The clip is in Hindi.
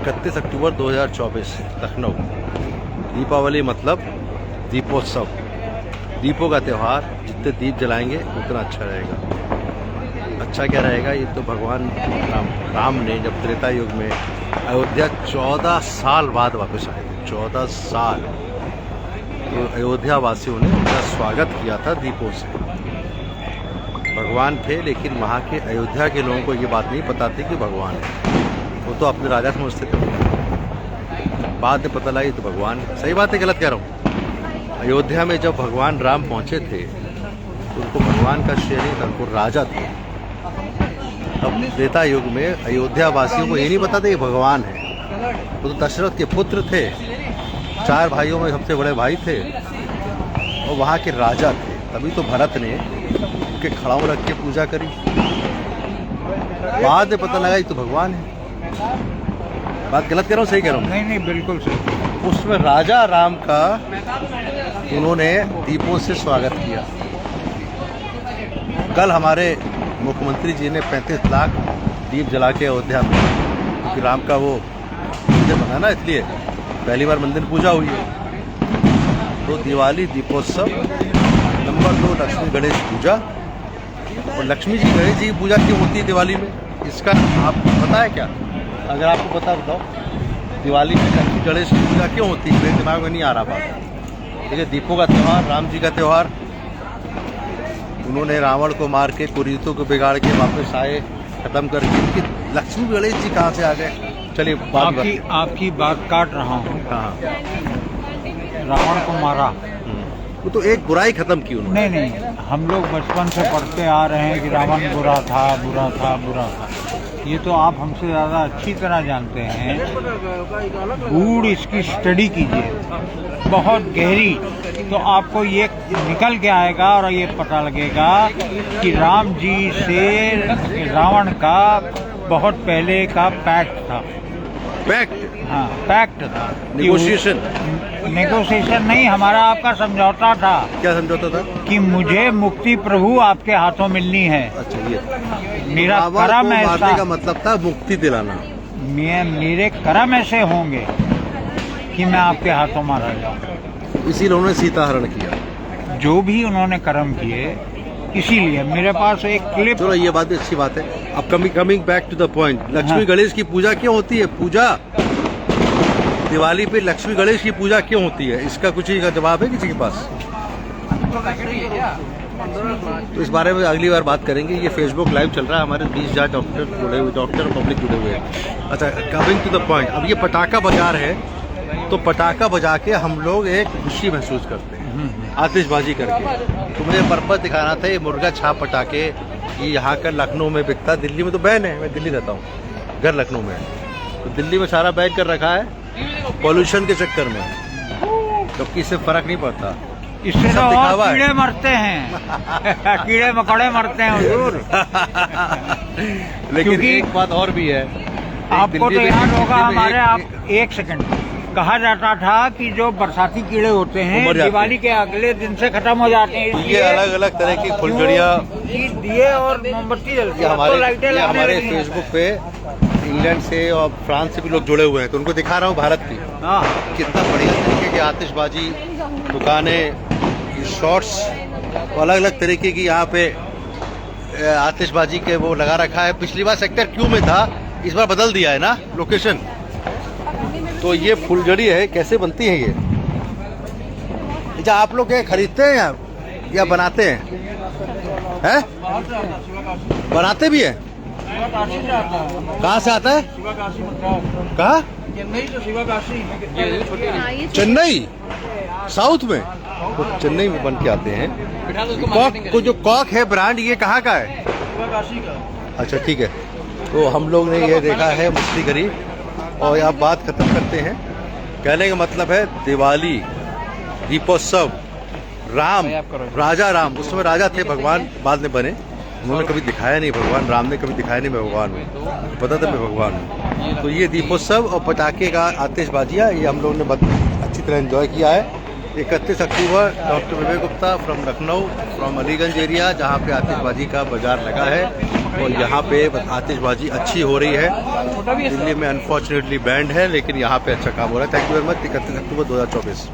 31 अक्टूबर 2024 लखनऊ। दीपावली मतलब दीपोत्सव, दीपों का त्यौहार। जितने दीप जलाएंगे उतना अच्छा रहेगा। अच्छा क्या रहेगा, ये तो भगवान राम ने जब त्रेता युग में अयोध्या 14 साल बाद वापस आए थे, 14 साल, तो अयोध्या वासियों ने उनका स्वागत किया था दीपों से। भगवान थे, लेकिन वहाँ के अयोध्या के लोगों को ये बात नहीं पता थी कि भगवान है। वो तो अपने राजा समझते थे। बाद में पता लगा ये तो भगवान है। सही बात है, गलत कह रहा हूँ? अयोध्या में जब भगवान राम पहुँचे थे तो उनको भगवान का श्रेय नहीं था, उनको राजा थे। तब त्रेता युग में अयोध्या वासियों को ये नहीं पता था ये भगवान है। वो तो दशरथ के पुत्र थे, 4 भाइयों में सबसे बड़े भाई थे और वहाँ के राजा थे। तभी तो भरत ने उनके खड़ाऊ रख के पूजा करी। बाद में पता लगा ये तो भगवान है। बात गलत कह रहा हूँ, सही कह रहा हूँ? नहीं नहीं, बिल्कुल सही। उसमें राजा राम का उन्होंने दीपों से स्वागत किया। कल हमारे मुख्यमंत्री जी ने 35 लाख दीप जला के अयोध्या में, क्योंकि राम का वो मंदिर बना ना, इसलिए पहली बार मंदिर पूजा हुई है। तो दिवाली दीपोत्सव। नंबर 2, लक्ष्मी गणेश पूजा। और लक्ष्मी जी गणेश जी की पूजा क्यों होती है दिवाली में, इसका आपको पता है क्या? अगर आपको पता बताओ, दिवाली में लक्ष्मी गणेश की पूजा क्यों होती है? मेरे दिमाग में नहीं आ रहा बात। देखिए, दीपों का त्यौहार, राम जी का त्यौहार। उन्होंने रावण को मार के, कुरीतों को बिगाड़ के वापस आए, खत्म करके। लक्ष्मी गणेश जी कहाँ से आ गए? चलिए आपकी बात काट रहा हूँ। हाँ, रावण को मारा, वो तो एक बुराई खत्म की उन्होंने। नहीं, हम लोग बचपन से पढ़ते आ रहे हैं कि रावण बुरा था, बुरा था, बुरा था। ये तो आप हमसे ज़्यादा अच्छी तरह जानते हैं। गूढ़ इसकी स्टडी कीजिए, बहुत गहरी, तो आपको ये निकल के आएगा और ये पता लगेगा कि राम जी से रावण का बहुत पहले का पैक्ट था। पैक्ट? हाँ, पैक्ट था। नेगोशिएशन? नेगोशिएशन नहीं, हमारा आपका समझौता था। क्या समझौता था? कि मुझे मुक्ति प्रभु आपके हाथों मिलनी है। अच्छा, ये मेरा कर्म ऐसा, मारने का मतलब था मुक्ति दिलाना। मेरे कर्म ऐसे होंगे कि मैं आपके हाथों मारा जाऊँ। इसीलिए उन्होंने सीता हरण किया। जो भी उन्होंने कर्म किए, इसीलिए मेरे पास एक क्लिप। चलो, ये बात भी अच्छी बात है। अब coming back to the point, Lakshmi Ganesh की पूजा क्यों होती है? पूजा दिवाली पे लक्ष्मी गणेश की पूजा क्यों होती है? इसका कुछ ही का जवाब है किसी के पास? तो इस बारे में अगली बार बात करेंगे। ये फेसबुक लाइव चल रहा है, हमारे 20,000 डॉक्टर जुड़े हुए, डॉक्टर पब्लिक जुड़े हुए हैं। अच्छा, कमिंग टू द पॉइंट, अब ये पटाखा बाजार है, तो पटाखा बजा के हम लोग एक खुशी महसूस करते हैं, आतिशबाजी करके। तो मुझे पर्पस दिखाना था, ये मुर्गा छाप पटाखे, ये यहाँ का लखनऊ में बिकता, दिल्ली में तो बैन है। मैं दिल्ली रहता हूँ, घर लखनऊ में है, तो दिल्ली में सारा बैन कर रखा है पॉल्यूशन के चक्कर में, जबकि इससे फर्क नहीं पड़ता। इससे तो और कीड़े मरते हैं कीड़े मकोड़े मरते हैं हुजूर। लेकिन एक बात और भी है, आपको तो याद होगा, हमारे आप एक सेकंड, कहा जाता था कि जो बरसाती कीड़े होते हैं दिवाली के अगले दिन से खत्म हो जाते हैं। ये अलग अलग तरह की फुलझड़ियाँ, दिए और मोमबत्ती जलती है। हमारे फेसबुक पे इंग्लैंड से और फ्रांस से भी लोग जुड़े हुए हैं, तो उनको दिखा रहा हूँ भारत की। हाँ, कितना बढ़िया तरीके की आतिशबाजी दुकानें, शॉर्ट्स, अलग अलग तरीके की यहाँ पे आतिशबाजी के वो लगा रखा है। पिछली बार सेक्टर क्यू में था, इस बार बदल दिया है ना लोकेशन। तो ये फुलझड़ी है, कैसे बनती है ये? अच्छा, आप लोग क्या खरीदते हैं या बनाते हैं? हैं? बनाते भी हैं? कहाँ से आता है? कहाँ? चेन्नई, साउथ में? तो चेन्नई में बन के आते हैं। कॉक को जो कॉक है ब्रांड, ये कहाँ का है? अच्छा, ठीक है। तो हम लोग ने ये देखा है मछली करी, और आप बात खत्म करते हैं। कहने का मतलब है दिवाली दीपोत्सव, राम, राजा राम, उसमें राजा थे, भगवान बाद में बने। उन्होंने कभी दिखाया नहीं, भगवान राम ने कभी दिखाया नहीं मैं भगवान हूँ, पता था मैं भगवान हूँ। तो ये दीपोत्सव और पटाखे का आतिशबाजियाँ, ये हम लोगों ने बहुत अच्छी तरह एंजॉय किया है। 31 October doctor Vivek Gupta from Lucknow from Aliganj area, जहाँ पे आतिशबाजी का बाजार लगा है और यहाँ पे आतिशबाजी अच्छी हो रही है। दिल्ली में अनफॉर्चुनेटली बैंड है, लेकिन यहाँ पे अच्छा काम हो रहा है। Thank you very much. 31 October 2024।